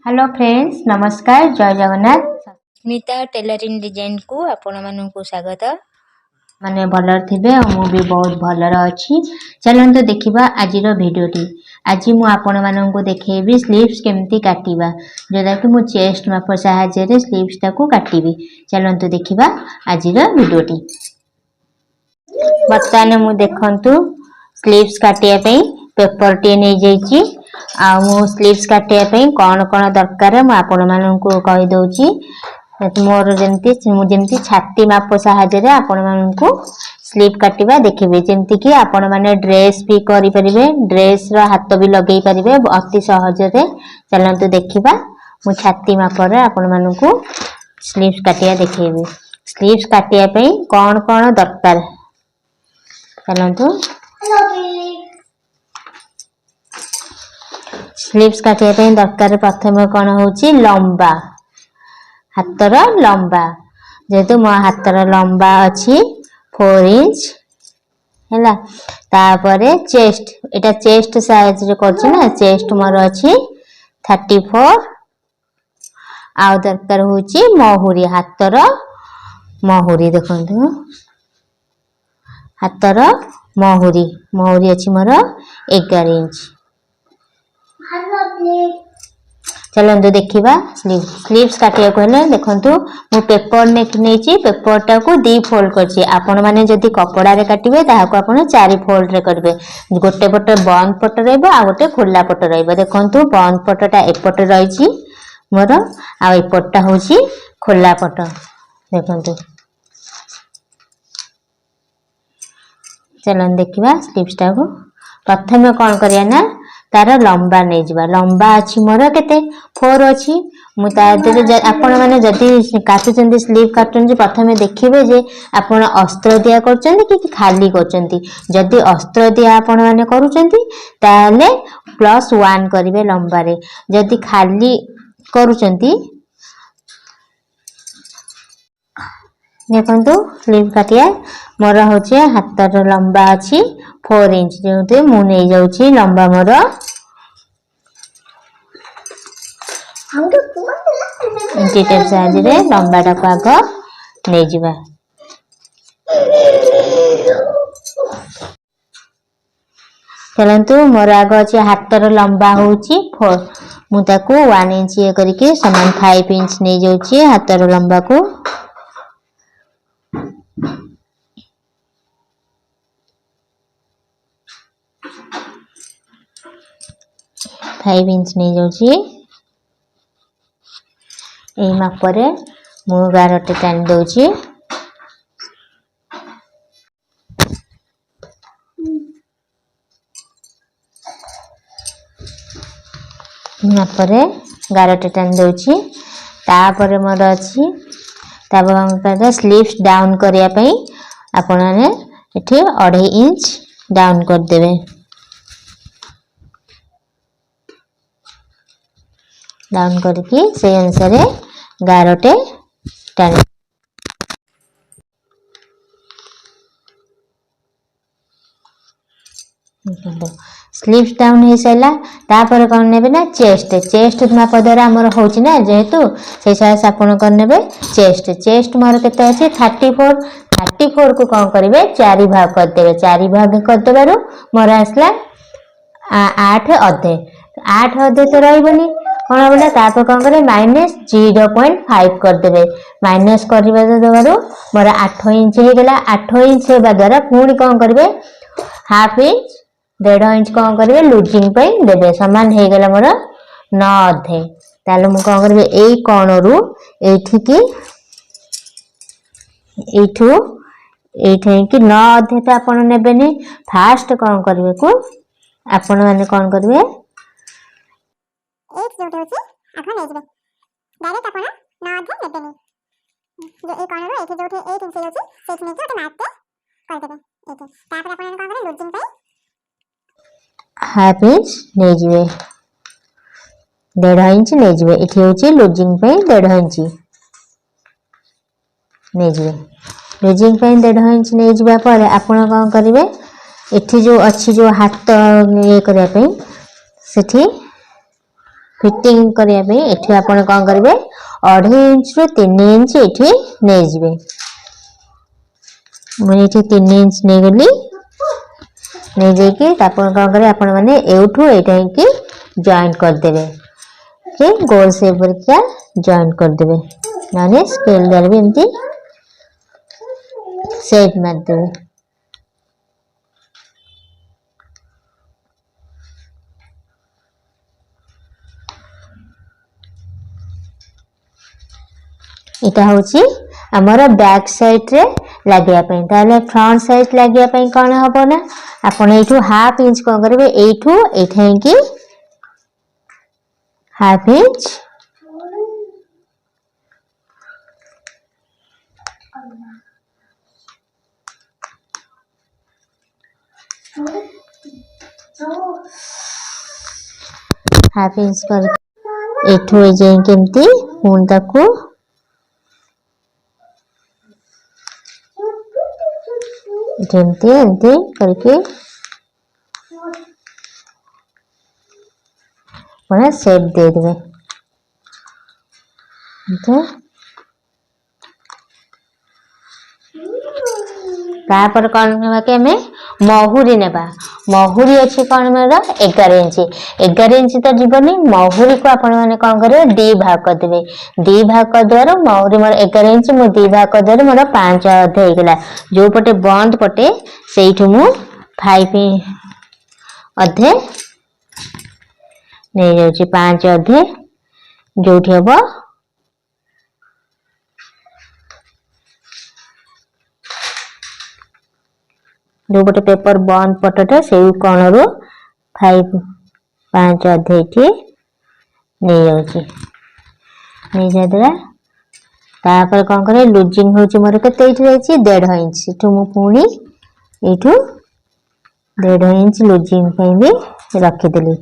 Hello friends नमस्कार जय Jagannath Smita tailoring design को आपण मानक स्वागत माने भलर थिबे मु भी बहुत भलर अछि चलंतु देखिबा आजिर भिडियोटी आज मु आपण मानक देखैबी स्लीव्स केमती काटिबा जेदा कि मु चेस्ट माप सहायता रे स्लीव्स ताको काटिबी चलंतु देखिबा आजिर भिडियोटी बर्तमान मु देखंतु स्लीव्स काटिया पे पेपर टे नै जाईची आ मु स्लीव्स काटिया पे कोन कोन दरकार मु आपण माननकु कहि दोची मोर जेमती छाती माप सहायता रे आपण माननकु स्लीव काटिबा देखिबे जेमती कि आपण माने ड्रेस भी करि परिबे ड्रेस रो हाथ भी लगेई परिबे अति सहज रे चलंतु देखिबा मु छाती माप रे आपण माननकु स्लीव्स काटिया देखिबे स्लीव्स काटिया पे कोन कोन दरकार चलंतु स्लीव्स काटिया पे दरकार प्रथम कोन होची लंबा हातर लंबा जेतु मो हातर लंबा अछि 4 इंच हैला तापरे चेस्ट एटा चेस्ट साइज रे करछि ना चेस्ट मोर अछि 34 आ दरकार होची महुरी हातर महुरी देखंतु हातर महुरी अछि मोर 11 इंच चलंतु देखिबा स्लीव्स काटिया कहले देखंतु मु पेपर नेक नेची पेपर टा को दी फोल्ड करछि आपण माने जदी कपड़ा रे काटिबे ताहा को आपण 4 फोल्ड रे करबे गोटे पटे बंद पट रहबो आ गोटे खुला पट रहबो देखंतु बंद पटटा एपट रहिछि मोर आ एपटटा होछि खुला पट देखंतु चलन देखिबा स्लीव्स टा को प्रथम कोन करिया ना तार लंबा नै जिबा लंबा अछि मोर केते 4 अछि मु ता दे आपण माने जदी काटुचंदी स्लीव काटुचंदी प्रथमे देखिबे जे आपण अस्त्र दिया करचंदी कि खाली करचंदी जदी अस्त्र दिया आपण माने करूचंदी ताले +1 करिवे लंबा रे जदी खाली करूचंदी देखंतु स्लीव काटिया मोर होचे हातर लंबा अछि 4 इंच जेते मु नै जाउची लंबा मोर इंटीटेप साइज रे लंबा टा को आग नै जिबा चलंतु मोर आग अछि हातर लंबा होची 4 मु ताको 1 इंच ये करके समान 5 इंच नै जाउची हातर लंबा को फाइव इंच नहीं जाउची ए माप रे मु 12 टे टान दोची माप रे 11 टे टान दोची तापर मोर अछि तापर हम कहता स्लीव्स डाउन करिया पई आपण ने एठी 2.5 इंच डाउन कर देबे डाउन करके से अनुसार 11 टे टान स्लीव्स डाउन हे सैला तापर कोन नेबे ना चेस्ट माप द्वारा हमर होची ना जेहेतु से साइज आपण कर नेबे चेस्ट मोर केते अछि 34 को कोन करिवे 4 भाग कर देबे 4 भाग कर देबारु मोर आसला 8 अधे तो रहइबनी कोन बोले तापर कोन करे -0.5 कर देबे माइनस करबा देबारु मोर 8 इंच हे गेला 8 इंच हेबा द्वारा पुनी कोन करबे हाफ इंच 1.5 इंच कोन करबे लूजिंग पे देबे समान हे गेला मोर 9 अधे ताले मु कोन करबे एई कोणरू एठी की एठी की 9 अधे त आपण नेबेनी फास्ट कोन करबे को आपण माने कोन करबे एक जोटे होची आखा नै जबे डायरेक्ट आपण 9 अधे नेबेनी जो ए कोणरू एठी जोटे 8 इंच होची सेठ नै जोटे माप के कर देबे एठी तापर आपण कोन करे लूजिंग पे हाफ इंच नै जिवे 1.5 इंच नै जिवे एठी होची लूजिंग पे 1.5 इंच नै जिवे लूजिंग पे 1.5 इंच नै जिबा पर आपण कोन करिवे एठी जो अछि जो हाथ ये करिया पे सेठी फिटिंग करने ये आप कौन करेंगे 2.5 इंच रु 3 इंच ये नहीं जाए मुझे 3 इंच नहीं गली नहीं जाकि कौन करेंगे आपण मैंने एठू यहाँ कि जॉइंट करदे गोल सेप क्या जॉइंट करदे ना स्केल द्वारा भी एमती सेट मारदे इटा होची हमर बैक साइड रे लागिया पई ताले फ्रंट साइड लागिया पई कोन हबो ना आपण एठू हाफ इंच कोन करबे एठू एठै की हाफ इंच हाफ इंच कर एठू ए जे केमती हुन ताकू एमती एमती करके बड़ा शेप दे देवे तापर कौन नेबा के हमें महुरी नेबा महुरी अच्छे कौन मेरा 11 इंच 11 इंच तो जीवनी महुरी को आपण माने कौन करे दी भाग कर देबे दी भाग कर द्वारा महुरी मोर 11 इंच मु दी भाग कर द्वारा मोर 5 अधे हो गला जो पटे बंद पटे सेठु मु 5 अधे नहीं जाउची 5 अधे जोठी हबो जो पटे पेपर बंद पटटा से कोण रो 5 अधे थी नहीं जाउची नहीं जादरा तापर कोन करे लूजिंग होची मोर केते इठ जाईची 1.5 इंच इठु मु पुणी इठु 1.5 इंच लूजिंग पे भी रखी देली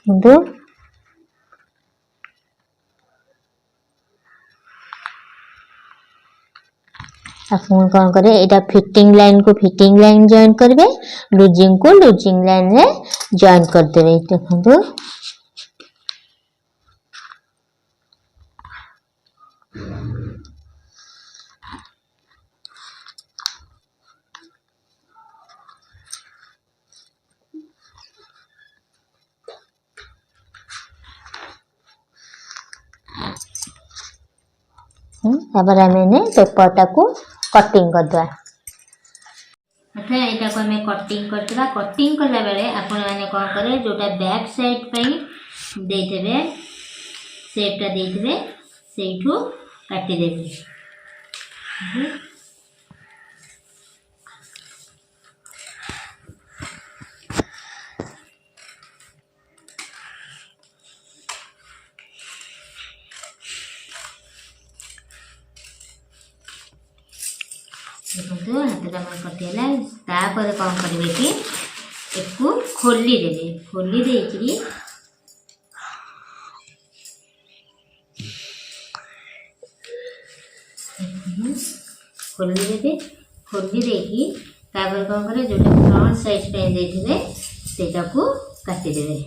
किंतु आपण कौन करे एटा फिटिंग लाइन को फिटिंग लाइन जॉइन करबे लूजिंग को लूजिंग लाइन रे जॉइन कर देबे देखंतु तापर मैंने पेपर टाको कटिंग कर दवा अच्छा एटा को हमें कटिंग करतला कटिंग करला बेले आपण माने कोन करे जोटा बैक साइड पई देथबे शेपटा देथबे सेठू काटी देबे देखो हाथ मन कटिगला तापर कौन करेंगे कि एक खोली देवे खोली देकरी खोली देवे खोली देकी तापर कौन करे जो फ्रंट साइड पे देथिबे सेटा को काटी देवे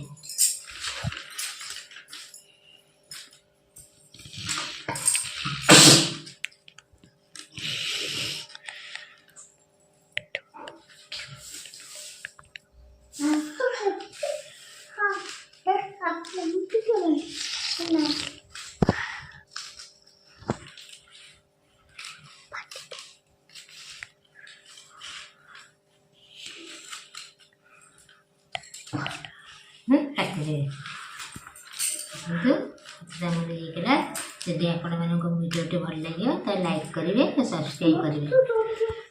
जदि आपण वीडियो भल लगे तो लाइक करेंगे सब्सक्राइब करेंगे।